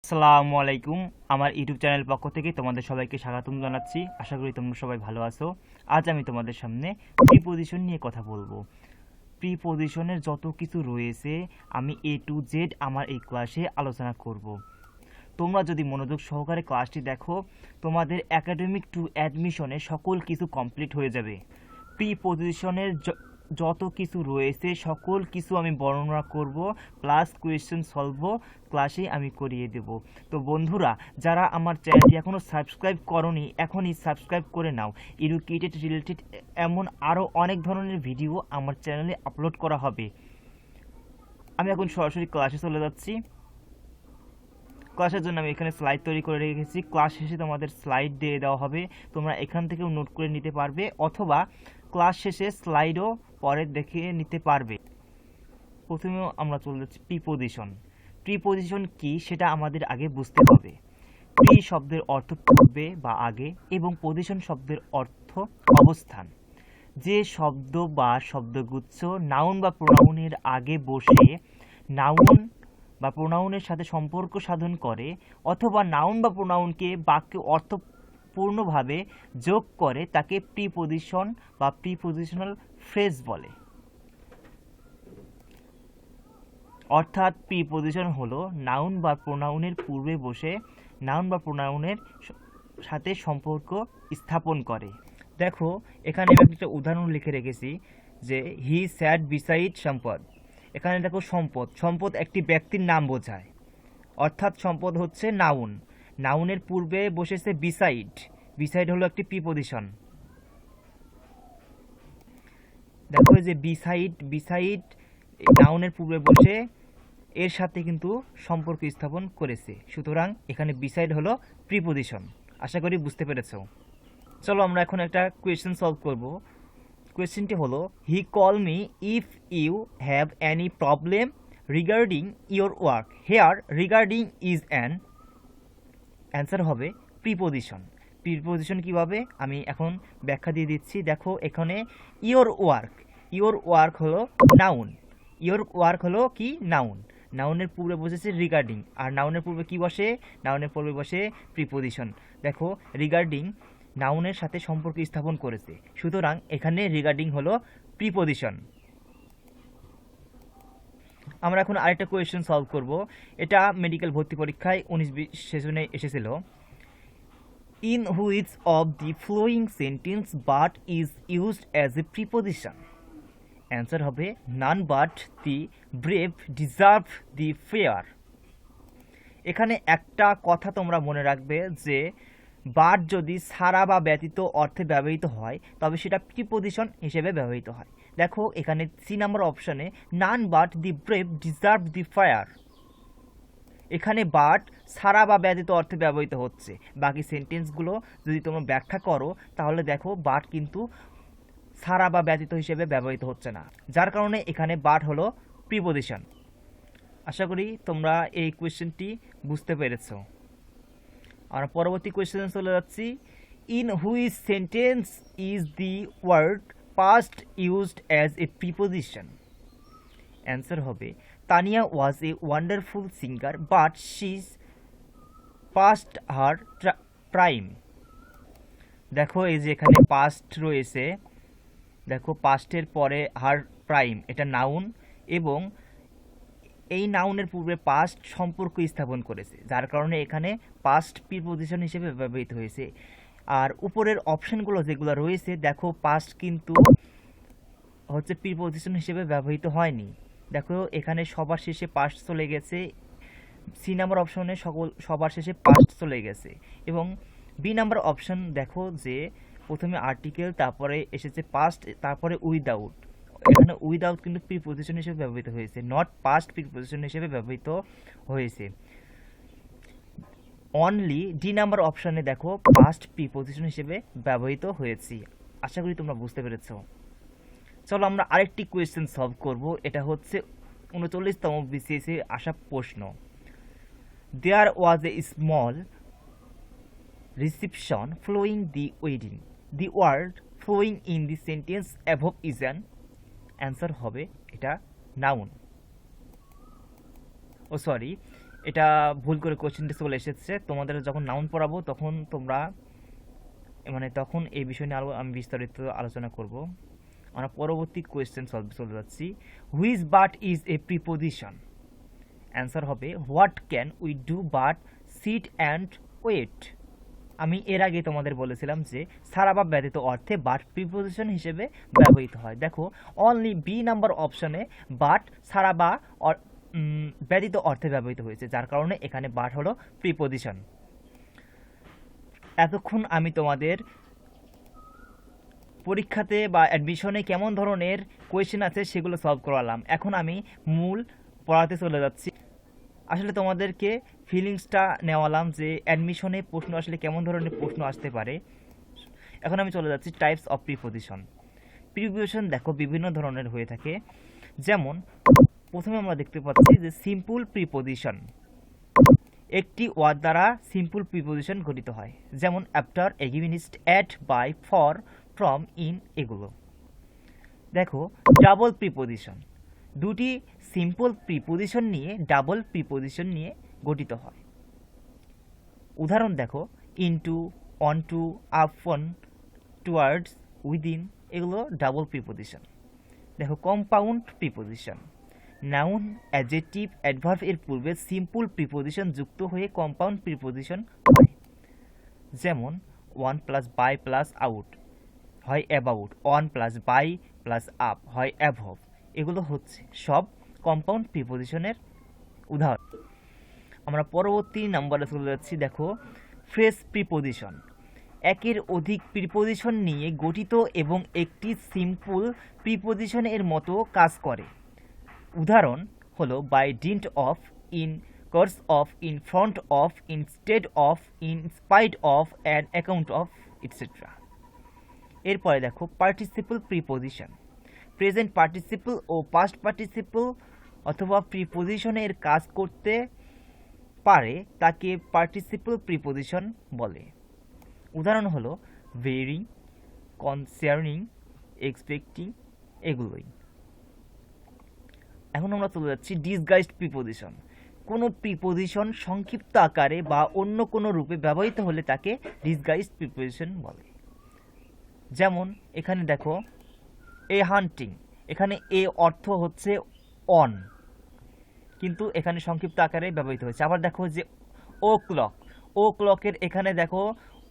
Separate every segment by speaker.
Speaker 1: আসসালামু আলাইকুম। আমার ইউটিউব চ্যানেল পক্ষ থেকে তোমাদের সবাইকে স্বাগতম জানাচ্ছি। আশা করি তোমরা সবাই ভালো আছো। আজ আমি তোমাদের সামনে প্রিপোজিশন নিয়ে কথা বলবো। প্রিপোজিশনের যত কিছু রয়েছে আমি এ টু জেড আমার এই ক্লাসে আলোচনা করব। তোমরা যদি মনোযোগ সহকারে ক্লাসটি দেখো, তোমাদের একাডেমিক টু অ্যাডমিশনে সকল কিছু কমপ্লিট হয়ে যাবে। প্রিপোজিশনের যত কিছু রয়েছে সকল কিছু আমি বর্ণনা করব, প্লাস কোয়েশ্চেন সলভ ক্লাসে আমি করিয়ে দেব। তো বন্ধুরা, যারা আমার চ্যানেলটি এখনও সাবস্ক্রাইব করনি, এখনই সাবস্ক্রাইব করে নাও। এডুকেটেড রিলেটেড এমন আরও অনেক ধরনের ভিডিও আমার চ্যানেলে আপলোড করা হবে। আমি এখন সরাসরি ক্লাসে চলে যাচ্ছি। ক্লাসের জন্য আমি এখানে স্লাইড তৈরি করে রেখেছি। ক্লাস শেষে তোমাদের স্লাইড দিয়ে দেওয়া হবে, তোমরা এখান থেকেও নোট করে নিতে পারবে, অথবা ক্লাস শেষে স্লাইডও পরে দেখে নিতে পারবে। প্রথমেও আমরা চলে যাচ্ছি প্রিপোজিশন। প্রিপোজিশন কি সেটা আমাদের আগে বুঝতে হবে। প্রি শব্দের অর্থ পূর্বে বা আগে, এবং পজিশন শব্দের অর্থ অবস্থান। যে শব্দ বা শব্দগুচ্ছ নাউন বা প্রোনাউনের আগে বসে নাউন বা প্রোনাউনের সাথে সম্পর্ক সাধন করে, অথবা নাউন বা প্রোনাউনকে বাক্যে অর্থপূর্ণভাবে যোগ করে, তাকে প্রিপোজিশন বা প্রিপোজিশনাল ফ্রেজ বলে। অর্থাৎ প্রিপোজিশন হলো নাউন বা প্রোনাউনের পূর্বে বসে নাউন বা প্রোনাউনের সাথে সম্পর্ক স্থাপন করে। দেখো, এখানে আমি একটা উদাহরণ লিখে রেখেছি যে হি স্যাট বিসাইড সম্পদ। এখানে দেখো, সম্পদ সম্পদ একটি ব্যক্তির নাম বোঝায়, অর্থাৎ সম্পদ হচ্ছে নাউন। নাউনের পূর্বে বসেছে বিসাইড। বিসাইড হলো একটি প্রিপোজিশন। দেখো যে বিসাইড বিসাইড নাউনের পূর্বে বসে এর সাথে কিন্তু সম্পর্ক স্থাপন করেছে, সুতরাং এখানে বিসাইড হলো প্রিপোজিশন। আশা করি বুঝতে পেরেছো। চলো আমরা এখন একটা কোয়েশ্চেন সলভ করব। কোয়েশ্চেনটি হলো, he call me if you have any problem regarding your work. Here regarding is an answer হবে প্রিপোজিশন। প্রিপোজিশন কীভাবে আমি এখন ব্যাখ্যা দিয়ে দিচ্ছি। দেখো, এখানে ইয়োর ওয়ার্ক, ইয়োর ওয়ার্ক হলো নাউন। ইয়োর ওয়ার্ক হলো কি? নাউন। নাউনের পূর্বে বসেছে রিগার্ডিং, আর নাউনের পূর্বে কি বসে? নাউনের পূর্বে বসে প্রিপোজিশন। দেখো, রিগার্ডিং নাউনের সাথে সম্পর্ক স্থাপন করেছে, সুতরাং এখানে রিগার্ডিং হলো প্রিপোজিশন। আমরা এখন আরেকটা কোয়েশ্চেন সলভ করব। এটা মেডিকেল ভর্তি পরীক্ষায় 19-20 সেশনে এসেছিল। In which of the following sentence but is used as a preposition? Answer হবে none but the brave deserve the fair. এখানে একটা কথা তোমরা মনে রাখবে যে বাট যদি ছাড়া বা ব্যতীত অর্থে ব্যবহৃত হয় তবে সেটা প্রিপোজিশন হিসেবে ব্যবহৃত হয়। দেখো, এখানে সি নাম্বার অপশনে নান but the brave deserve the fire. এখানে বাট ছাড়া বা ব্যতীত অর্থে ব্যবহৃত হচ্ছে। বাকি সেন্টেন্সগুলো যদি তোমরা ব্যাখ্যা করো তাহলে দেখো বাট কিন্তু ছাড়া বা ব্যতীত হিসেবে ব্যবহৃত হচ্ছে না, যার কারণে এখানে বাট হলো প্রিপোজিশন। আশা করি তোমরা এই কোয়েশ্চেনটি বুঝতে পেরেছো। আমরা পরবর্তী কোয়েশ্চেনে চলে যাচ্ছি। In which sentence is the word past used as a preposition? Answer হবে Tania was a wonderful singer but she's past her prime. দেখো, এই যে এখানে পাস্ট রয়েছে, দেখো পাস্টের পরে হার প্রাইম, এটা নাউন, এবং এই নাউনের পূর্বে পাস্ট সম্পর্ক স্থাপন করেছে, যার কারণে এখানে পাস্ট প্রিপোজিশন হিসেবে ব্যবহৃত হয়েছে। আর উপরের অপশনগুলো যেগুলো রয়েছে, দেখো পাস্ট কিন্তু হচ্ছে প্রিপোজিশন হিসেবে ব্যবহৃত হয়নি। দেখো, এখানে সবার শেষে পাস্ট চলে গেছে। সি নাম্বার অপশনে সবার শেষে পাস্ট চলে গেছে, এবং বি নাম্বার অপশন দেখো যে প্রথমে আর্টিকেল, তারপরে এসেছে পাস্ট, তারপরে উইদাউট। এখানে উইদাউট কিন্তু প্রিপোজিশন হিসেবে ব্যবহৃত হয়েছে, নট পাস্ট প্রিপোজিশন হিসেবে ব্যবহৃত হয়েছে। অনলি ডি নাম্বার অপশনে দেখো পাস্ট প্রিপোজিশন হিসেবে ব্যবহৃত হয়েছে। আশা করি তোমরা বুঝতে পেরেছো। চলো আমরা আরেকটি কোয়েশ্চেন সলভ করব। এটা হচ্ছে 39তম বিসিএসে আসা প্রশ্ন। There was a small reception following the wedding. The word following in the sentence above is an. Answer হবে এটা নাউন। ও সরি, এটা ভুল করে কোশ্চেনটা চলে এসেছে। তোমাদের যখন নাউন পড়াবো তখন তোমরা তখন এই বিষয় নিয়ে আমি বিস্তারিত আলোচনা করব। আমরা পরবর্তী কোয়েশ্চেন সলভে চলে যাচ্ছি। Which but is a preposition? Answer হবে what can we do but sit and wait. আমি এর আগে তোমাদের বলেছিলাম যে ছাড়া বা ব্যতীত অর্থে বাট প্রিপোজিশন হিসেবে ব্যবহৃত হয়। দেখো অনলি বি নাম্বার অপশনে বাট ছাড়া বা ব্যতীত অর্থে ব্যবহৃত হয়েছে, যার কারণে এখানে বাট হলো প্রিপোজিশন। এতক্ষণ আমি তোমাদের পরীক্ষাতে বা অ্যাডমিশনে কেমন ধরনের কোয়েশ্চেন আছে সেগুলো সলভ করালাম। এখন আমি মূল পড়াতে চলে যাচ্ছি। আসলে তোমাদেরকে ফিলিংসটা নেওয়ালাম যে অ্যাডমিশনে প্রশ্ন আসলে কেমন ধরনের প্রশ্ন আসতে পারে। এখন আমি চলে যাচ্ছি টাইপস অফ প্রিপোজিশন। প্রিপোজিশন দেখো বিভিন্ন ধরনের হয়ে থাকে। যেমন প্রথমে আমরা দেখতে পাচ্ছি যে সিম্পল প্রিপোজিশন, একটি ওয়ার্ড দ্বারা সিম্পল প্রিপোজিশন গঠিত হয়। যেমন after, against, at, by, for, from, in এগুলো। দেখো ডাবল প্রিপোজিশন, দুটি সিম্পল প্রিপোজিশন নিয়ে ডাবল প্রিপোজিশন নিয়ে গঠিত হয়। উদাহরণ দেখো into, onto, upon, towards, within এগুলো ডাবল প্রিপোজিশন। দেখো compound preposition, noun, adjective, adverb এর পূর্বে সিম্পল প্রিপোজিশন যুক্ত হয়ে কম্পাউন্ড প্রিপোজিশন হয়। যেমন one plus by plus out হয় about, on plus by plus up হয় অ্যাভব। এগুলো হচ্ছে সব কম্পাউন্ড প্রিপোজিশনের উদাহরণ। আমরা পরবর্তী নাম্বারে চলে যাচ্ছি। দেখো ফ্রেজ প্রিপোজিশন, একের অধিক প্রিপোজিশন নিয়ে গঠিত এবং একটি সিম্পল প্রিপোজিশন এর মতো কাজ করে। উদাহরণ হলো by dint of, in course of, in front of, instead of, in spite of, and account of, etcetera. এরপরে দেখো পার্টিসিপল প্রিপোজিশন, প্রেজেন্ট পার্টিসিপল ও পাস্ট পার্টিসিপল অথবা প্রিপোজিশনের কাজ করতে পারে তাকে পার্টিসিপল প্রিপোজিশন বলে। উদাহরণ হলো ভেরি, কনসার্নিং, এক্সপেক্টিং এগুলোই। এখন আমরা চলে যাচ্ছি ডিসগাইজড প্রিপোজিশন, কোনো প্রিপোজিশন সংক্ষিপ্ত আকারে বা অন্য কোনো রূপে ব্যবহৃত হলে তাকে ডিসগাইজড প্রিপোজিশন বলে। যেমন এখানে দেখো এ হান্টিং, এখানে এ অর্থ হচ্ছে অন, কিন্তু এখানে সংক্ষিপ্ত আকারে ব্যবহৃত হয়েছে। আবার দেখো যে ও ক্লক, ও ক্লকের এখানে দেখো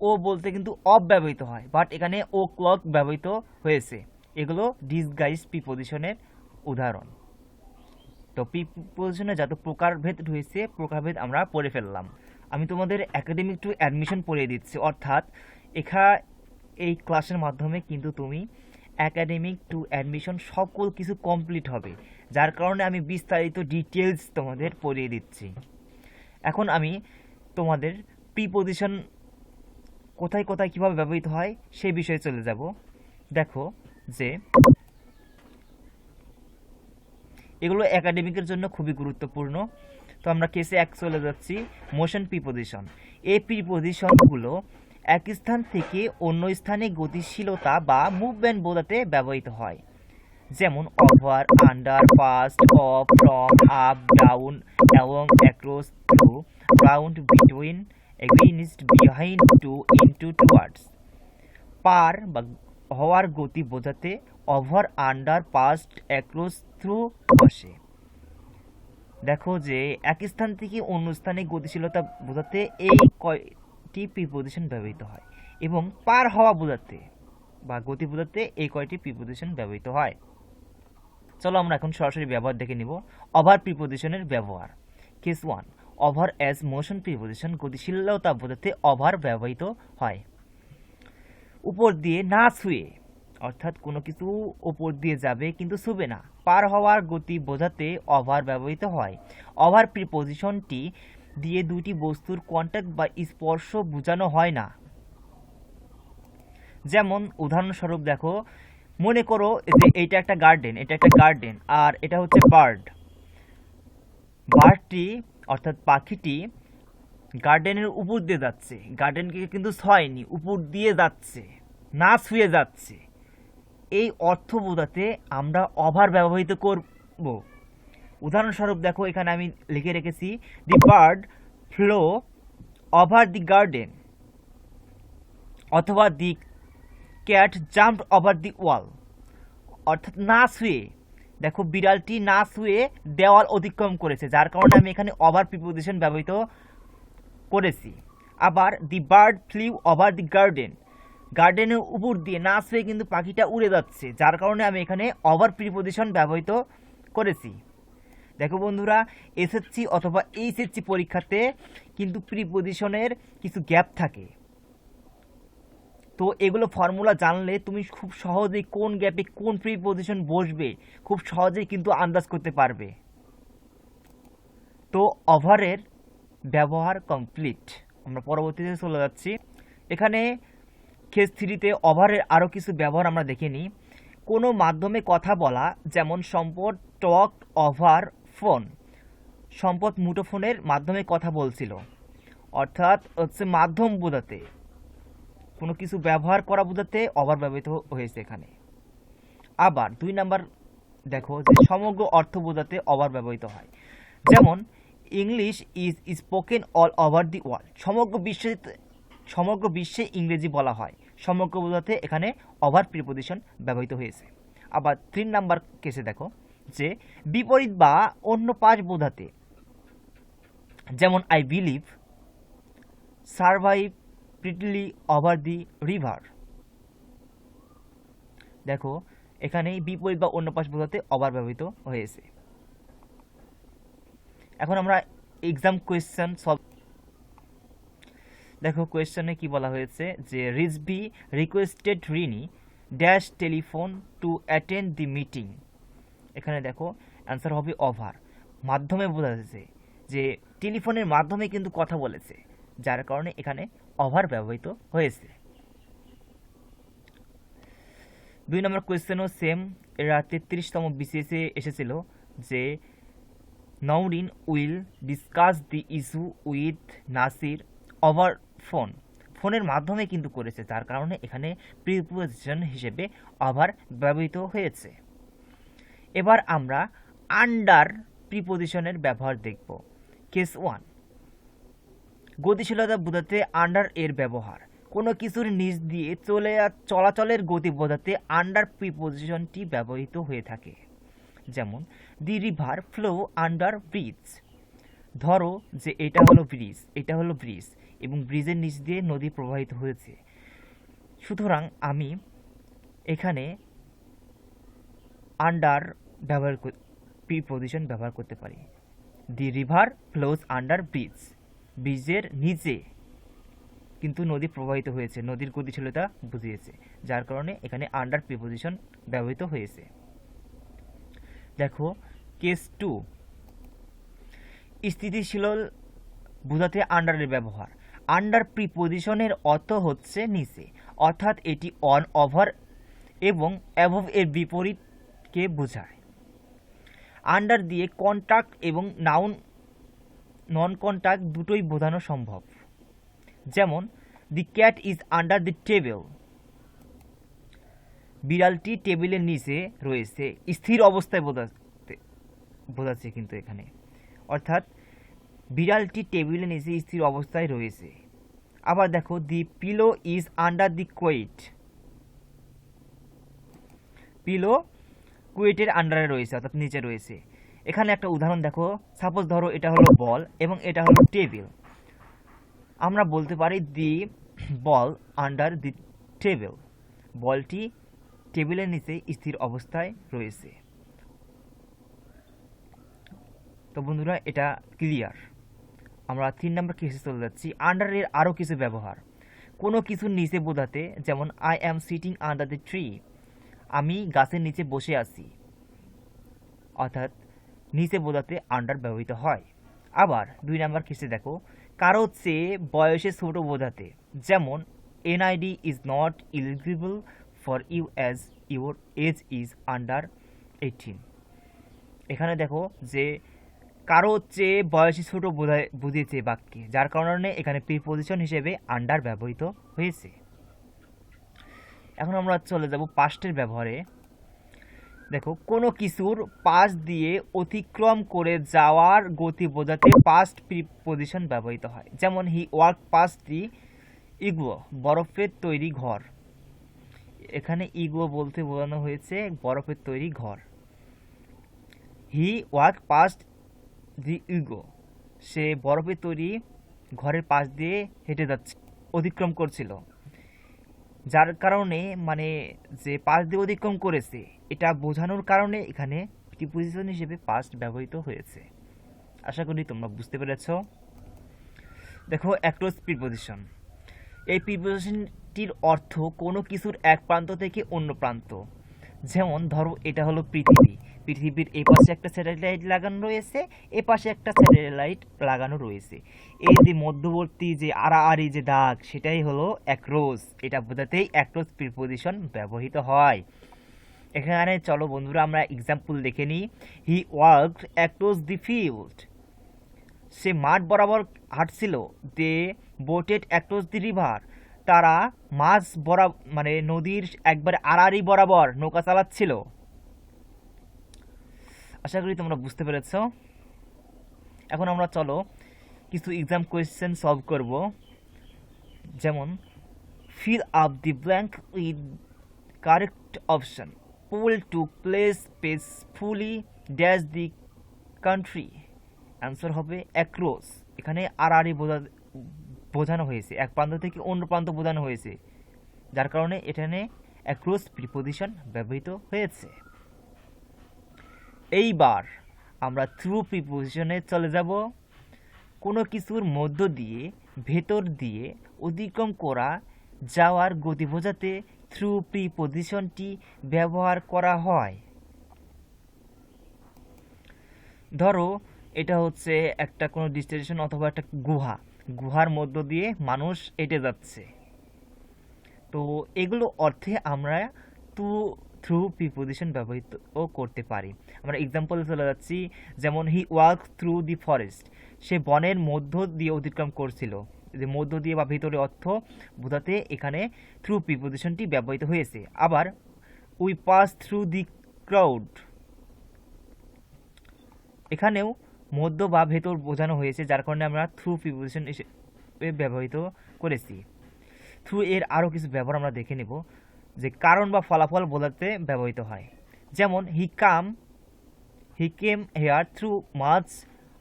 Speaker 1: ও বলতে কিন্তু অফ ব্যবহৃত হয়, বাট এখানে ও ক্লক ব্যবহৃত হয়েছে। এগুলো ডিসগাইজ প্রিপোজিশনের উদাহরণ। তো প্রিপোজিশনে যত প্রকারভেদ রয়েছে প্রকারভেদ আমরা পড়ে ফেললাম। আমি তোমাদের একাডেমিক টু অ্যাডমিশন পড়িয়ে দিচ্ছি, অর্থাৎ এই ক্লাসের মাধ্যমে কিন্তু তুমি একাডেমিক টু অ্যাডমিশন সকল কিছু কমপ্লিট হবে, যার কারণে আমি বিস্তারিত ডিটেলস তোমাদের পড়িয়ে দিচ্ছি। এখন আমি তোমাদের প্রিপোজিশন কোথায় কোথায় কীভাবে ব্যবহৃত হয় সেই বিষয়ে চলে যাব। দেখো যে এগুলো একাডেমিকের জন্য খুবই গুরুত্বপূর্ণ। তো আমরা কেসে এক চলে যাচ্ছি, মোশন প্রিপোজিশন। এই প্রিপোজিশনগুলো এক স্থান থেকে অন্য স্থানে গতিশীলতা বা মুভমেন্ট বোঝাতে ব্যবহৃত হয়। যেমন over, under, past, off, from, up, down, এবং across, through, round, between, against, behind, to, into, towards. পার বা হওয়ার গতি বোঝাতে over, under, past, across, through বসে। দেখো যে এক স্থান থেকে অন্য স্থানে গতিশীলতা বোঝাতে এই কয়টি প্রিপোজিশন ব্যবহৃত হয়, এবং পার হওয়া বোঝাতে বা গতি বোঝাতে এই কয়টি প্রিপোজিশন ব্যবহৃত হয়। চলো আমরা এখন সরাসরি ব্যবহার দেখে নিব। ওভার প্রিপোজিশনের ব্যবহার। Case 1, over as motion preposition, গতিশীলতা বোঝাতে ওভার ব্যবহৃত হয়। উপর দিয়ে না ছুঁয়ে, অর্থাৎ কোনো কিছু উপর দিয়ে যাবে কিন্তু ছুবে না, পার হওয়ার গতি বোঝাতে ওভার ব্যবহৃত হয়। ওভার প্রিপোজিশনটি দিয়ে দুটি বস্তুর কন্ট্যাক্ট বা স্পর্শ বোঝানো হয় না। যেমন উদাহরণস্বরূপ দেখো, মনে করো যে এটা একটা গার্ডেন, আর এটা হচ্ছে বার্ডটি অর্থাৎ পাখিটি গার্ডেনের উপর দিয়ে যাচ্ছে, গার্ডেনকে কিন্তু ছয়নি, উপর দিয়ে যাচ্ছে, না ছুঁয়ে যাচ্ছে। এই অর্থ বোঝাতে আমরা ওভার ব্যবহৃত করব। উদাহরণস্বরূপ দেখো এখানে আমি লিখে রেখেছি the bird flow over the garden, অথবা the cat jumped over the wall. অর্থাৎ না শুয়ে, দেখো বিড়ালটি না শুয়ে দেওয়াল অতিক্রম করেছে, যার কারণে আমি এখানে ওভার প্রিপোজিশন ব্যবহৃত করেছি। আবার the bird flew over the garden, গার্ডেনের উপর দিয়ে না শুয়ে কিন্তু পাখিটা উড়ে যাচ্ছে, যার কারণে আমি এখানে ওভার প্রিপোজিশন ব্যবহৃত করেছি। দেখো বন্ধুরা, এসএসসি অথবা এইচএসসি পরীক্ষাতে কিন্তু প্রিপোজিশনের কিছু গ্যাপ থাকে, তো এগুলো ফর্মুলা জানলে তুমি খুব সহজেই কোন গ্যাপে কোন প্রিপোজিশন বসবে খুব সহজেই কিন্তু আন্দাজ করতে পারবে। তো ওভারের ব্যবহার কমপ্লিট। আমরা পরবর্তীতে চলে যাচ্ছি। এখানে কেস 3তে ওভারের আরও কিছু ব্যবহার আমরা দেখে নিই। কোনো মাধ্যমে কথা বলা, যেমন সম্পদ টক ওভার ফোন, সম্পদ মুঠোফোনের মাধ্যমে কথা বলছিল, অর্থাৎ হচ্ছে মাধ্যম বোঝাতে, কোনো কিছু ব্যবহার করা বোঝাতে ওভার ব্যবহৃত হয়েছে এখানে। আবার 2 নাম্বার দেখো যে সমগ্র অর্থ বোঝাতে ওভার ব্যবহৃত হয়, যেমন English is spoken all over the world, সমগ্র বিশ্বে ইংরেজি বলা হয়, সমগ্র বোঝাতে এখানে ওভার প্রিপোজিশন ব্যবহৃত হয়েছে। আবার 3 নাম্বার কেসে দেখো যে বিপরীত বা অন্য পাশ বোঝাতে, যেমন I believe survive প্রিটিলি over the river. দেখো এখানে বিপরীত বা অন্য পাশ বোঝাতে ওভার ব্যবহৃত হয়েছে। এখন আমরা এক্সাম কোয়েশ্চেন সলভ। দেখো কোয়েশ্চেনে কি বলা হয়েছে যে Rizvi requested Rini dash telephone to attend the meeting. এখানে দেখো অ্যান্সার হবে ওভার, মাধ্যমে বোঝাচ্ছে যে টেলিফোনের মাধ্যমে কিন্তু কথা বলেছে, যার কারণে এখানে ওভার ব্যবহৃত হয়েছে। 2 নম্বর কোয়েশ্চেনও সেম, এরা 33তম বিসিএসে এসেছিল যে Nowrin will discuss the issue with Nasir over phone, ফোনের মাধ্যমে কিন্তু করেছে, যার কারণে এখানে প্রিপোজিশন হিসেবে ওভার ব্যবহৃত হয়েছে। এবার আমরা আন্ডার প্রিপোজিশনের ব্যবহার দেখব। কেস 1, গতিশীলতা বোঝাতে আন্ডার এর ব্যবহার, কোনো কিছুর নিচ দিয়ে চলাচলের গতি বোঝাতে আন্ডার প্রিপোজিশনটি ব্যবহৃত হয়ে থাকে, যেমন the river flow under bridge, ধরো যে এটা হলো ব্রিজ এবং ব্রিজের নিচ দিয়ে নদী প্রবাহিত হয়েছে, সুতরাং আমি এখানে আন্ডার প্রিপোজিশন ব্যবহার করতে পারি। The river flows under bridge, ব্রিজের নিচে কিন্তু নদী প্রবাহিত হয়েছে, নদীর গতিশীলতা বুঝিয়েছে, যার কারণে এখানে আন্ডার প্রিপোজিশন ব্যবহৃত হয়েছে। দেখো কেস 2, স্থিতিশীল বোঝাতে আন্ডারের ব্যবহার, আন্ডার প্রিপোজিশনের অর্থ হচ্ছে নিচে, অর্থাৎ এটি অন ওভার এবং অ্যাবভ এর বিপরীতকে বোঝায়। আন্ডার দিয়ে কন্ট্যাক্ট এবং নাউন নন কন্ট্যাক্ট দুটোই বোঝানো সম্ভব, যেমন the cat is under the table, বিড়ালটি টেবিলের নিচে রয়েছে, স্থির অবস্থায় বোঝাচ্ছে কিন্তু এখানে, অর্থাৎ বিড়ালটি টেবিলের নিচে স্থির অবস্থায় রয়েছে। আবার দেখো the pillow is under the quilt, pillow কুয়েটের আন্ডারে রয়েছে, অর্থাৎ নিচে রয়েছে। এখানে একটা উদাহরণ দেখো, সাপোজ ধরো এটা হলো বল এবং এটা হলো টেবিল, আমরা বলতে পারি দি বল আন্ডার দি টেবিল, বলটি টেবিলের নিচে স্থির অবস্থায় রয়েছে। তো বন্ধুরা এটা ক্লিয়ার। আমরা 3 নম্বর কেসে চলে যাচ্ছি। আন্ডারের আরও কিছু ব্যবহার, কোনো কিছুর নিচে বোঝাতে, যেমন I am sitting under the tree, আমি গাছের নিচে বসে আছি, অর্থাৎ নিচে বোঝাতে আন্ডার ব্যবহৃত হয়। আবার 2 নম্বর কেসে দেখো, কারো চেয়ে বয়সে ছোট বোঝাতে, যেমন NID is not eligible for you as your age is under 18। এখানে দেখো যে কারো চেয়ে বয়সে ছোট বুঝিয়েছে বাক্যে, যার কারণে এখানে প্রিপোজিশন হিসেবে আন্ডার ব্যবহৃত হয়েছে। এখন আমরা চলে যাব পাস্টের ব্যবহারে। দেখো কোনো কিছুর পাশ দিয়ে অতিক্রম করে যাওয়ার গতি বোঝাতে পাস্ট প্রিপোজিশন ব্যবহৃত হয়। যেমন হি ওয়ার্ক পাস্ট দি ইগলো, বরফের তৈরি ঘর। এখানে ইগলো বলতে বোঝানো হয়েছে বরফের তৈরি ঘর। He work past the igloo, সে বরফের তৈরি ঘরের পাশ দিয়ে হেঁটে যাচ্ছে, অতিক্রম করছিল। যার কারণে মানে যে পাশ দিয়ে অতিক্রম করেছে এটা বোঝানোর কারণে এখানে প্রিপোজিশন হিসেবে পাস্ট ব্যবহৃত হয়েছে। আশা করি তোমরা বুঝতে পেরেছো। দেখো অ্যাক্রস প্রিপোজিশন। এই প্রিপোজিশনটির অর্থ কোনো কিছুর এক প্রান্ত থেকে অন্য প্রান্ত। যেমন ধরো এটা হলো পৃথিবী, পৃথিবীর এই পাশে একটা স্যাটেলাইট লাগানো রয়েছে, এ পাশে একটা স্যাটেলাইট লাগানো রয়েছে। এই যে মধ্যবর্তী যে আড়াআড়ি যে দাগ সেটাই হলো অ্যাক্রস। এটা বোঝাতেই অ্যাক্রস প্রিপোজিশন ব্যবহৃত হয়। এখানে চলো বন্ধুরা আমরা এক্সাম্পল দেখে নিই। He worked across the field, সে মাঠ বরাবর হাঁটছিল। দে বোটেড অ্যাক্রস দি রিভার, তারা মাছ মানে নদীর একবারে আড়াআড়ি বরাবর নৌকা চালাচ্ছিল। আশা করি তোমরা বুঝতে পেরেছ। এখন আমরা চলো কিছু এক্সাম কোয়েশ্চেন সলভ করব। যেমন fill up the blank with correct option, pull to place peacefully dash the country. Answer হবে অ্যাক্রস। এখানে আড়াআড়ি বোঝানো হয়েছে, এক প্রান্ত থেকে অন্য প্রান্ত বোঝানো হয়েছে, যার কারণে এখানে অ্যাক্রস প্রিপোজিশন ব্যবহৃত হয়েছে। এইবার আমরা থ্রু প্রিপোজিশনে চলে যাব। কোনো কিছুর মধ্য দিয়ে, ভেতর দিয়ে অতিক্রম করা যাওয়ার গতি বোঝাতে থ্রু প্রিপোজিশনটি ব্যবহার করা হয়। ধরো এটা হচ্ছে একটা কোনো ডেস্টিনেশন অথবা একটা গুহার মধ্য দিয়ে মানুষ হেঁটে যাচ্ছে। তো এগুলো অর্থে আমরা থ্রু প্রিপোজিশন ব্যবহৃত করতে পারি। আমরা এক্সাম্পল চলে যাচ্ছি। যেমন he walk through the forest, সে বনের মধ্য দিয়ে অতিক্রম করছিল। যে মধ্য দিয়ে বা ভিতরে অর্থ বোঝাতে এখানে থ্রু প্রিপোজিশনটি ব্যবহৃত হয়েছে। আবার we pass through the crowd, এখানেও মধ্য বা ভেতর বোঝানো হয়েছে, যার কারণে আমরা থ্রু প্রিপোজিশন হিসেবে ব্যবহৃত করেছি। থ্রু এর আরও কিছু ব্যবহার আমরা দেখে নেব, যে কারণ বা ফলাফল বোঝাতে ব্যবহৃত হয়। যেমন he came here through much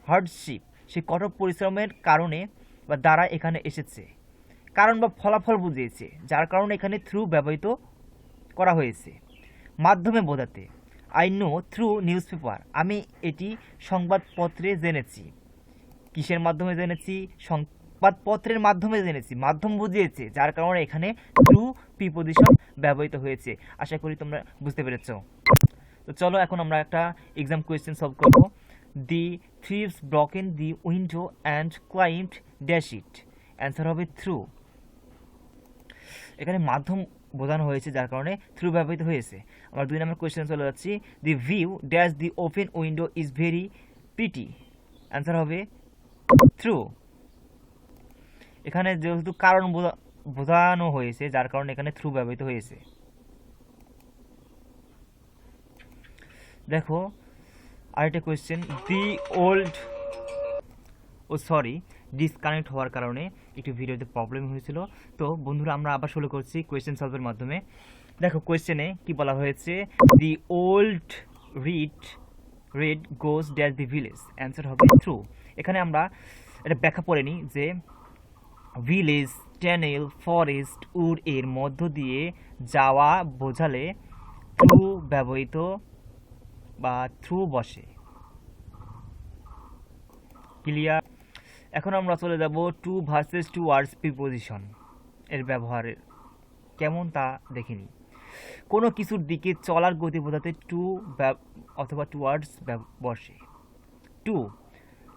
Speaker 1: hardship, সে কঠোর পরিশ্রমের কারণে বা দ্বারা এখানে এসেছে। কারণ বা ফলাফল বুঝিয়েছে, যার কারণে এখানে থ্রু ব্যবহৃত করা হয়েছে। মাধ্যমে বোঝাতে, I know through news paper, আমি এটি সংবাদপত্রে জেনেছি। কিসের মাধ্যমে জেনেছি? সংবাদপত্রের মাধ্যমে জেনেছি। মাধ্যম বুঝিয়েছে, যার কারণে এখানে থ্রু প্রিপোজিশন ব্যবহৃত হয়েছে। আশা করি তোমরা বুঝতে পেরেছ। তো চলো এখন আমরা একটা এক্সাম কোয়েশ্চেন সলভ করব। The thieves broken the window and climbed dash it. Answer হবে থ্রু। এখানে মাধ্যম বোঝানো হয়েছে, যার কারণে থ্রু ব্যবহৃত হয়েছে। আমরা 2 নম্বর কোয়েশ্চেন চলে যাচ্ছি। The view dash the open window is very pretty. Answer হবে থ্রু। এখানে যেহেতু কারণ বোঝানো হয়েছে, যার কারণে এখানে থ্রু ব্যবহৃত হয়েছে। দেখো আরেকটা কোয়েশ্চেন। দি ওল্ড ডিসকানেক্ট হওয়ার কারণে একটু ভিডিওতে প্রবলেম হয়েছিল। তো বন্ধুরা আমরা আবার শুরু করছি কোয়েশ্চেন সলভের মাধ্যমে। দেখো কোয়েশ্চেনে কি বলা হয়েছে, the old red goes dash the village. Answer হবে থ্রু। এখানে আমরা এটা ব্যাখ্যা পড়ে নিই যে ভিলেজ, টানেল, ফরেস্ট, উড এর মধ্য দিয়ে যাওয়া বোঝালে থ্রু ব্যবহৃত বা থ্রু বসে। ক্লিয়ার? এখন আমরা চলে যাব to versus towards preposition এর ব্যবহারের কেমন তা দেখে নিই। কোনো কিছুর দিকে চলার গতি বোঝাতে টু অথবা টু ওয়ার্ডস বসে। টু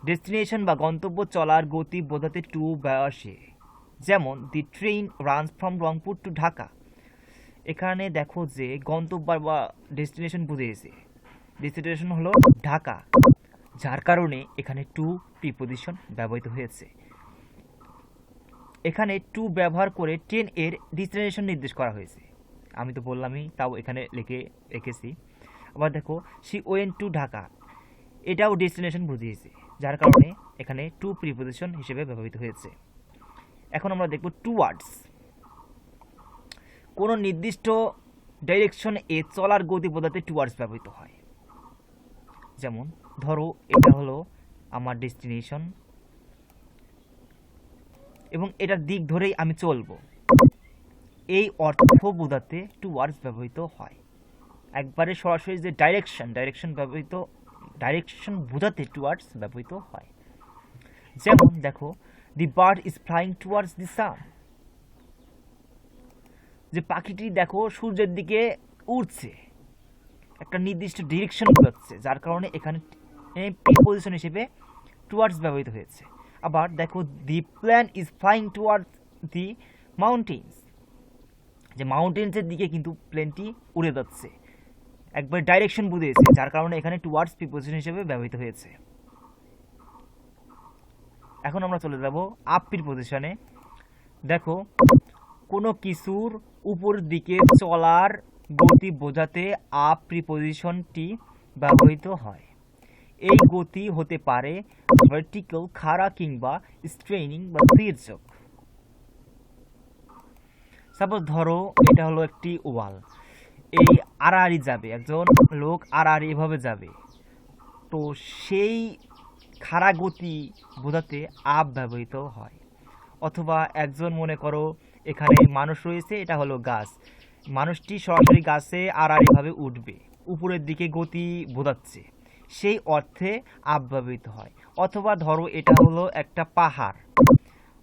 Speaker 1: ডেস্টিনেশন বা গন্তব্য চলার গতি বোঝাতে টু বসে। যেমন the train runs from Rangpur to Dhaka. এখানে দেখো যে গন্তব্য বা ডেস্টিনেশন বুঝিয়েছে, ডেস্টিনেশন হলো ঢাকা, যার কারণে এখানে টু প্রিপোজিশন ব্যবহৃত হয়েছে। এখানে টু ব্যবহার করে ট্রেন এর ডেস্টিনেশন নির্দেশ করা হয়েছে। আমি তো বললামই, তাও এখানে লিখে রেখেছি। আবার দেখো শি ওয়েন্ট টু ঢাকা, এটাও ডেস্টিনেশন বুঝিয়েছে, যার কারণে এখানে টু প্রিপোজিশন হিসেবে ব্যবহৃত হয়েছে। এখন আমরা দেখব টুয়ার্ডস। কোনো নির্দিষ্ট ডাইরেকশন এ চলার গতি বোঝাতে টুয়ার্ডস ব্যবহৃত হয়। যেমন ধরো এটা হলো আমার ডেস্টিনেশন এবং এটার দিক ধরেই আমি চলবো, এই অর্থ বোঝাতে টুয়ার্ডস ব্যবহৃত হয়। একবারে সরাসরি যে ডাইরেকশন বোঝাতে টুয়ার্ডস ব্যবহৃত হয়। যেমন দেখো the bird is flying towards the sun, যে পাখিটি দেখো সূর্যের দিকে উড়ছে, একটা নির্দিষ্ট ডিরেকশন বোঝাচ্ছে, যার কারণে এখানে প্রিপোজিশন হিসেবে টুয়ার্ডস ব্যবহৃত হয়েছে। আবার দেখো the plane is flying towards the mountains, যে মাউন্টেন্সের দিকে কিন্তু প্লেনটি উড়ে যাচ্ছে, একবার ডাইরেকশন বুঝিয়েছে, যার কারণে এখানে টুয়ার্ডস প্রিপোজিশন হিসেবে ব্যবহৃত হয়েছে। এখন আমরা চলে যাব আপ প্রিপোজিশনে। দেখো কোনো কিছুর উপর দিকে চলার গতি বোঝাতে আপ প্রিপোজিশনটি ব্যবহৃত হয়। এই গতি হতে পারে ভার্টিক্যাল খাড়া কিংবা স্ট্রেইনিং বা তির্যক। সাপোজ ধরো এটা হলো একটি ওয়াল, এই আড়াআড়ি যাবে, একজন লোক আড়াআড়ি এভাবে যাবে, তো সেই খাড়া গতি বোঝাতে আপ ব্যবহৃত হয়। অথবা একজন মনে করো এখানে মানুষ রয়েছে, এটা হলো গাছ, মানুষটি সরাসরি গাছে আড়াআড়িভাবে উঠবে, উপরের দিকে গতি বোঝাচ্ছে, সেই অর্থে আপ ব্যবহৃত হয়। অথবা ধরো এটা হলো একটা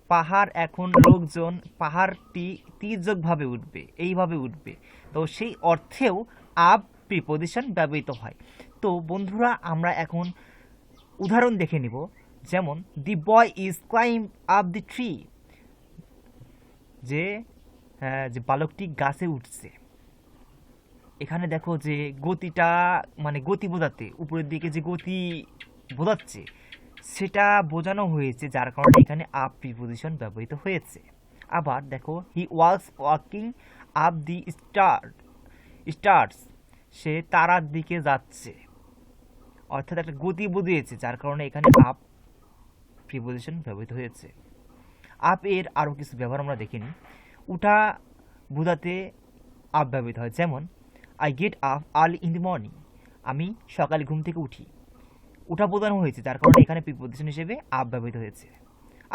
Speaker 1: পাহাড়, এখন লোকজন পাহাড়টি তির্যকভাবে উঠবে, এইভাবে উঠবে, তো সেই অর্থেও আপ প্রিপোজিশন ব্যবহৃত হয়। তো বন্ধুরা আমরা এখন উদাহরণ দেখে নিব। যেমন the boy is climb up the tree, যে বালকটি গাছে উঠছে। এখানে দেখো যে গতিটা মানে গতি বোঝাতে উপরের দিকে যে গতি বোঝাচ্ছে সেটা বোঝানো হয়েছে, যার কারণে এখানে আপ প্রিপোজিশন ব্যবহৃত হয়েছে। আবার দেখো he was walking up the stars, সে তারার দিকে যাচ্ছে, অর্থাৎ একটা গতি বুঝিয়েছে, যার কারণে এখানে আপ প্রিপোজিশন ব্যবহৃত হয়েছে। আপ এর আরও কিছু ব্যবহার আমরা দেখিনি। উঠা বোঝাতে আপ ব্যবহৃত হয়। যেমন I get up early in the morning, আমি সকালে ঘুম থেকে উঠি, উঠা বোঝানো হয়েছে, যার কারণে এখানে প্রিপোজিশন হিসেবে আপ ব্যবহৃত হয়েছে।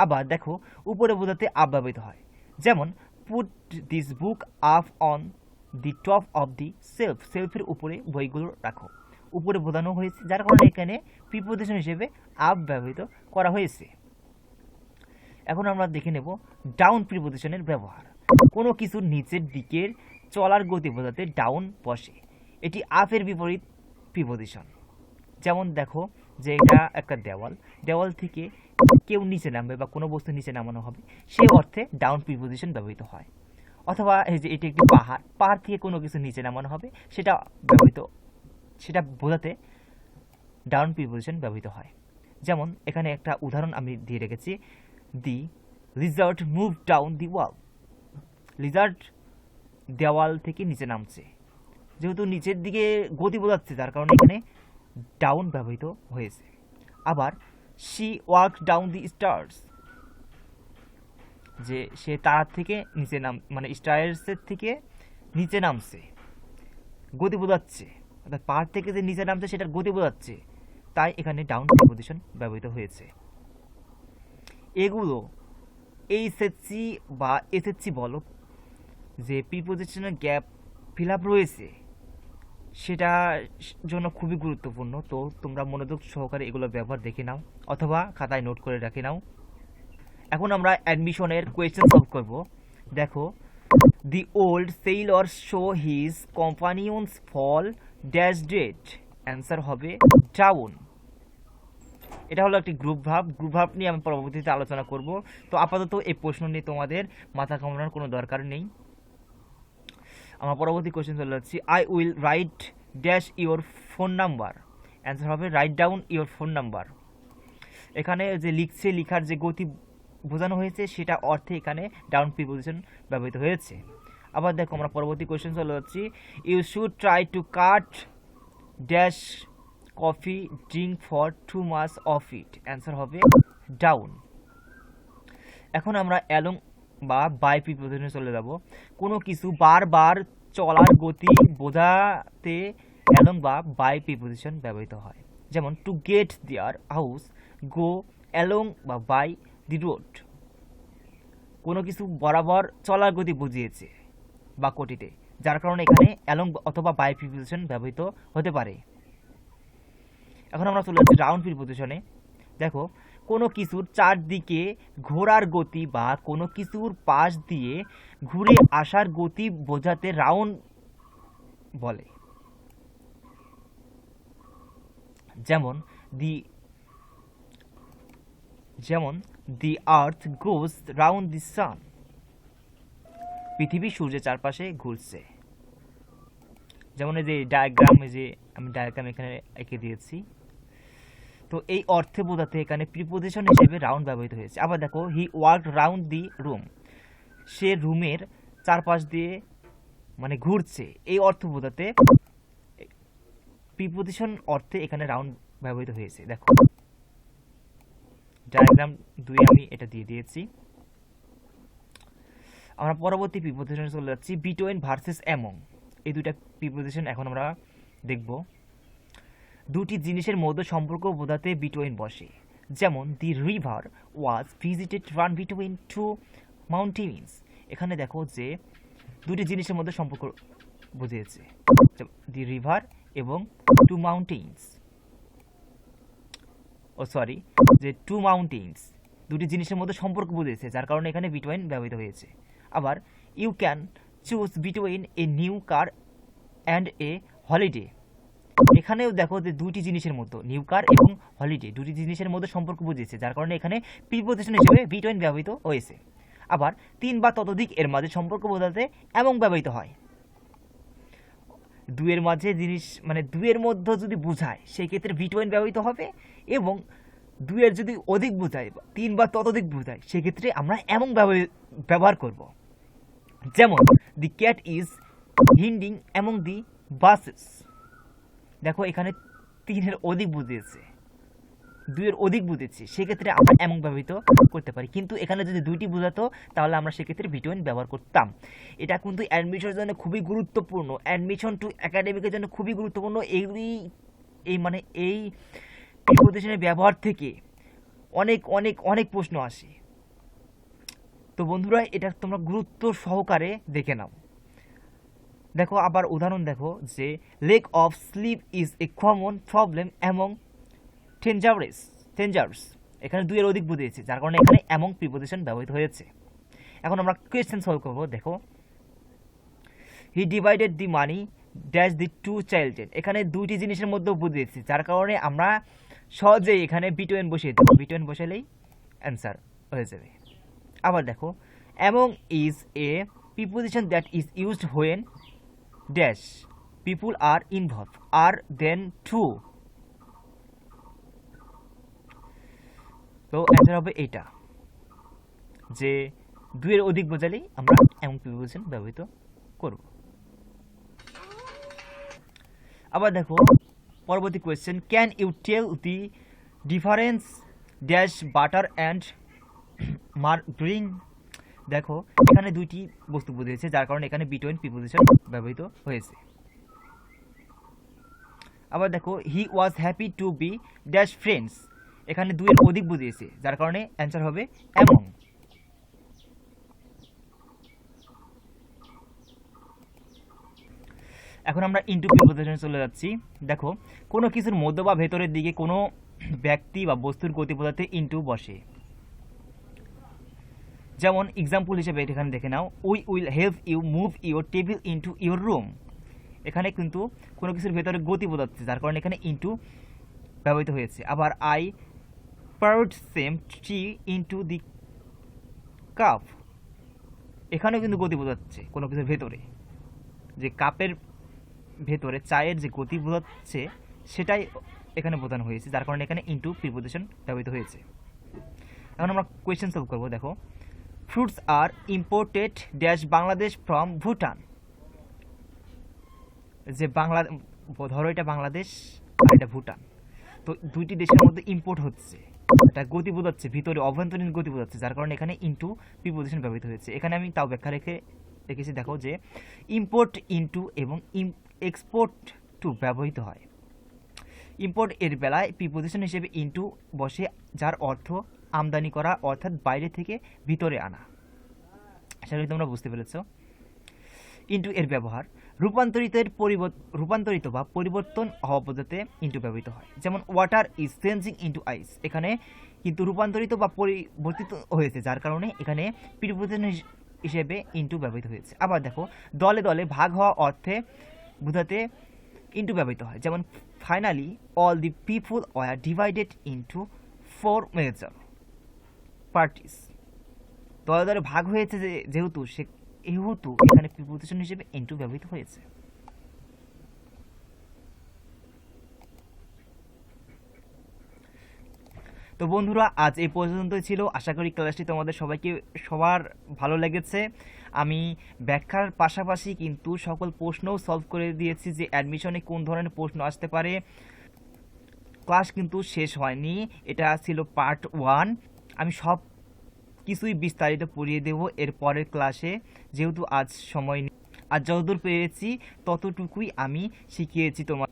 Speaker 1: আবার দেখো উপরে বোঝাতে আপ ব্যবহৃত হয়। যেমন put this book up on the top of the shelf, সেলফের উপরে বইগুলো রাখো, উপরে বোঝানো হয়েছে, যার কারণে এখানে প্রিপোজিশন হিসেবে আপ ব্যবহৃত করা হয়েছে। এখন আমরা দেখে নেব ডাউন প্রিপোজিশনের ব্যবহার। কোনো কিছুর নিচের দিকের চলার গতি বোঝাতে ডাউন বসে, এটি আপের বিপরীত প্রিপোজিশন। যেমন দেখো যে এটা একটা দেওয়াল থেকে কেউ নিচে নামবে বা কোনো বস্তু নিচে নামানো হবে, সেই অর্থে ডাউন প্রিপোজিশন ব্যবহৃত হয়। অথবা এই যে এটি একটি পাহাড় থেকে কোনো কিছু নিচে নামানো হবে, সেটা বোঝাতে ডাউন প্রিপোজিশন ব্যবহৃত হয়। যেমন এখানে একটা উদাহরণ আমি দিয়ে রেখেছি, the lizard move down the wall, lizard দেওয়াল থেকে নিচে নামছে, যেহেতু নিচের দিকে গতি বোঝাচ্ছে, যার কারণে এখানে ডাউন ব্যবহৃত হয়েছে। আবার she walk down the stars, যে সে তার থেকে নিচে মানে স্টার্সের থেকে নিচে নামছে, গতি বোঝাচ্ছে, অর্থাৎ পাহাড় থেকে যে নিচে নামছে সেটার গতি বোঝাচ্ছে, তাই এখানে ডাউন প্রিপোজিশন ব্যবহৃত হয়েছে। এগুলো এইচএসসি বা এসএসসি বলো যে প্রিপোজিশনের গ্যাপ ফিল আপ রয়েছে, সেটার জন্য খুবই গুরুত্বপূর্ণ। তো তোমরা মনোযোগ সহকারে এগুলো ব্যবহার দেখে নাও অথবা খাতায় নোট করে রেখে নাও। এখন আমরা অ্যাডমিশনের কোয়েশ্চেন সলভ করব। দেখো the old sailor show his companions fall dash dead, answer হবে ডাউন। এটা হলো একটি গ্রুপ ভার্ব নিয়ে আমি পরবর্তীতে আলোচনা করব। তো আপাতত এই প্রশ্ন নিয়ে তোমাদের মাথা ঘামানোর কোনো দরকার নেই। আমার পরবর্তী কোয়েশ্চেন চলে যাচ্ছি, I will write dash your phone number, answer হবে write down your phone number. এখানে যে লিখার যে গতি বোঝানো হয়েছে সেটা অর্থে এখানে ডাউন প্রিপোজিশন ব্যবহৃত হয়েছে। আবার দেখো আমরা পরবর্তী কোয়েশ্চেন চলে যাচ্ছি, you should try to cut dash coffee drink for two months off it, answer হবে ডাউন। এখন আমরা অ্যালং বা বাই প্রিপোজিশনে চলে যাব। কোনো কিছু বারবার চলার গতি বোঝাতে অ্যালং বা বাই প্রিপোজিশন ব্যবহৃত হয়। যেমন to get their house, go along বা বাই দি রোড। কোনো কিছু বরাবর চলার গতি বুঝিয়েছে বাক্যটিতে, যার কারণে এখানে অ্যালং অথবা বাই প্রিপোজিশন ব্যবহৃত হতে পারে। এখন আমরা চলে যাচ্ছি রাউন্ড প্রিপোজিশনে। দেখো, কোনো কিছুর চারদিকে ঘোরার গতি বা কোনো কিছুর পাশ দিয়ে ঘুরে আসার গতি বোঝাতে রাউন্ড বলে। যেমন দি আর্থ গোজ রাউন্ড দি সান, পৃথিবী সূর্যের চারপাশে ঘুরছে। যেমন এই যে ডায়াগ্রাম, আমি ডায়াগ্রাম এখানে এঁকে দিয়েছি, তো এই অর্থে বোঝাতে এখানে প্রিপোজিশন হিসেবে রাউন্ড ব্যবহৃত হয়েছে। আবার দেখো, he worked round the room, সে রুমের চারপাশ দিয়ে মানে ঘুরছে, এই অর্থ বোঝাতে প্রিপোজিশন অর্থে এখানে রাউন্ড ব্যবহৃত হয়েছে। দেখো ডায়াগ্রাম 2 আমি এটা দিয়ে দিয়েছি। আমরা পরবর্তী প্রিপোজিশনে চলে যাচ্ছি, বিটুইন ভার্সেস অ্যামং। এই দুইটা প্রিপোজিশন এখন আমরা দেখব। দুটি জিনিসের মধ্যে সম্পর্ক বোঝাতে বিটুইন বসে। যেমন the river was visited run between two mountains. এখানে দেখো যে দুটি জিনিসের মধ্যে সম্পর্ক বুঝিয়েছে, দি রিভার এবং টু মাউন্টেন্স, যে টু মাউন্টেন্স দুটি জিনিসের মধ্যে সম্পর্ক বুঝিয়েছে, যার কারণে এখানে বিটুইন ব্যবহৃত হয়েছে। আবার you can choose between a new car and a holiday. এখানেও দেখো যে দুইটি জিনিসের মধ্যে, নিউ কার এবং হলিডে, দুটি জিনিসের মধ্যে সম্পর্ক বুঝিয়েছে, যার কারণে এখানে প্রিপোজিশন হিসেবে বিটুইন ব্যবহৃত হয়েছে। আবার তিন বা ততোধিক এর মাঝে সম্পর্ক বোঝাতে এবং ব্যবহৃত হয়। দুয়ের মাঝে জিনিস মানে দুয়ের মধ্যে যদি বোঝায় সেই ক্ষেত্রে বিটুইন ব্যবহৃত হবে, এবং দুয়ের যদি অধিক বোঝায়, তিন বা ততোধিক বোঝায়, সেক্ষেত্রে আমরা এবং ব্যবহার করব। যেমন দি ক্যাট ইজ হিন্ডিং অ্যামং দি বাসেস। দেখো এখানে তিনের অধিক বুঝিয়েছে, দুইয়ের অধিক বুঝেছি, সেক্ষেত্রে আমরা এমন ব্যবহৃত করতে পারি। কিন্তু এখানে যদি দুইটি বোঝাতো তাহলে আমরা সেক্ষেত্রে বিটুইন ব্যবহার করতাম। এটা কিন্তু অ্যাডমিশনের জন্য খুবই গুরুত্বপূর্ণ, অ্যাডমিশন টু একাডেমিকের জন্য খুবই গুরুত্বপূর্ণ। এই প্রিপোজিশনের ব্যবহার থেকে অনেক অনেক অনেক প্রশ্ন আসে। তো বন্ধুরা, এটা তোমরা গুরুত্ব সহকারে দেখে নাও। দেখো আবার উদাহরণ দেখো যে lack of sleep is a common problem among teenagers. এখানে দুইয়ের অধিক বুঝিয়েছে, যার কারণে এখানে অ্যামং প্রিপোজিশন ব্যবহৃত হয়েছে। এখন আমরা কোয়েশ্চেন সলভ করবো। দেখো, he divided the money dash the two children. এখানে দুইটি জিনিসের মধ্যেও বুঝিয়েছি, যার কারণে আমরা সহজেই এখানে বিটুইন বসিয়ে দেবো, বিটুইন বসালেই অ্যান্সার হয়ে যাবে। আবার দেখো, among is a preposition that is used when dash people are involve are than two. তো অ্যান্সার হবে এইটা, যে দুইয়ের অধিক বোঝালেই আমরা এমন প্রিপোজিশন ব্যবহৃত করব। আবার দেখো পরবর্তী question, can you tell the difference dash butter and margarine. দেখো এখানে দুইটি বস্তু বুঝিয়েছে, যার কারণে এখানে বিটুইন প্রিপোজিশন ব্যবহৃত হয়েছে। আবার দেখো, he was happy to be dash friends. এখানে দুইয়ের অধিক বুঝিয়েছে, যার কারণে অ্যান্সার হবে অ্যামং। এখন আমরা ইনটু প্রিপোজিশনে চলে যাচ্ছি। দেখো, কোনো কিছুর মধ্য বা ভেতরের দিকে কোনো ব্যক্তি বা বস্তুর গতি বোঝাতে ইনটু বসে। যেমন এক্সাম্পল হিসেবে এখানে দেখে নাও, we will help you move your table into your room. এখানে কিন্তু কোনো কিছুর ভেতরে গতি বোঝাচ্ছে, যার কারণে এখানে ইনটু ব্যবহৃত হয়েছে। আবার I poured same tea into the cup. এখানেও কিন্তু গতি বোঝাচ্ছে কোনো কিছুর ভেতরে, যে কাপের ভেতরে চায়ের যে গতি বোঝাচ্ছে সেটাই এখানে বোঝানো হয়েছে, যার কারণে এখানে ইনটু প্রিপোজিশন ব্যবহৃত হয়েছে। এখন আমরা কোয়েশ্চেন সলভ করবো। দেখো, fruits are imported dash Bangladesh from Bhutan. যে ধরো এটা বাংলাদেশ আর এটা ভুটান, তো দুইটি দেশের মধ্যে ইম্পোর্ট হচ্ছে, এটা গতি বোঝাচ্ছে, ভিতরে অভ্যন্তরীণ গতি বোঝাচ্ছে, যার কারণে এখানে ইনটু প্রিপোজিশন ব্যবহৃত হয়েছে। এখানে আমি তাও ব্যাখ্যা রেখেছি, দেখো যে ইম্পোর্ট ইনটু এবং এক্সপোর্ট টু ব্যবহৃত হয়। ইম্পোর্ট এর বেলায় প্রিপোজিশন হিসেবে ইনটু বসে, যার অর্থ আমদানি করা, অর্থাৎ বাইরে থেকে ভিতরে আনা। আশা করি তোমরা বুঝতে পেরেছ। ইনটু এর ব্যবহার রূপান্তরিত বা পরিবর্তন হওয়া বোঝাতে ইনটু ব্যবহৃত হয়। যেমন ওয়াটার ইজ চেঞ্জিং ইনটু আইস, এখানে কিন্তু রূপান্তরিত বা পরিবর্তিত হয়েছে, যার কারণে এখানে প্রিপোজিশন হিসেবে ইনটু ব্যবহৃত হয়েছে। আবার দেখো দলে দলে ভাগ হওয়া অর্থে বোঝাতে ইনটু ব্যবহৃত হয়। যেমন finally all the people were divided into 4 major parties, দলে দলে ভাগ হয়েছে যেহেতু এখানে প্রিপোজিশন হিসেবে ইনটু ব্যবহৃত হয়েছে। তো বন্ধুরা, আজ এই পর্যন্তই ছিল। আশা করি ক্লাসটি তোমাদের সবার ভালো লেগেছে। আমি ব্যাখ্যার পাশাপাশি কিন্তু সকল প্রশ্নও সলভ করে দিয়েছি, যে অ্যাডমিশনে কোন ধরনের প্রশ্ন আসতে পারে। ক্লাস কিন্তু শেষ হয়নি, এটা ছিল পার্ট 1। আমি সব কিছুই বিস্তারিত পড়িয়ে দেব এর পরের ক্লাসে, যেহেতু আজ সময় নেই। আর যতদূর পেরেছি ততটুকুই আমি শিখিয়েছি তোমার।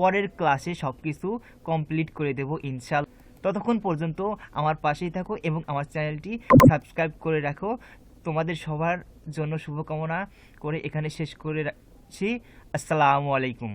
Speaker 1: পরের ক্লাসে সব কিছু কমপ্লিট করে দেব ইনশাআল্লাহ। ততক্ষণ পর্যন্ত আমার পাশেই থাকো এবং আমার চ্যানেলটি সাবস্ক্রাইব করে রাখো। তোমাদের সবার জন্য শুভকামনা করে এখানে শেষ করে রাখছি। আসসালামু আলাইকুম।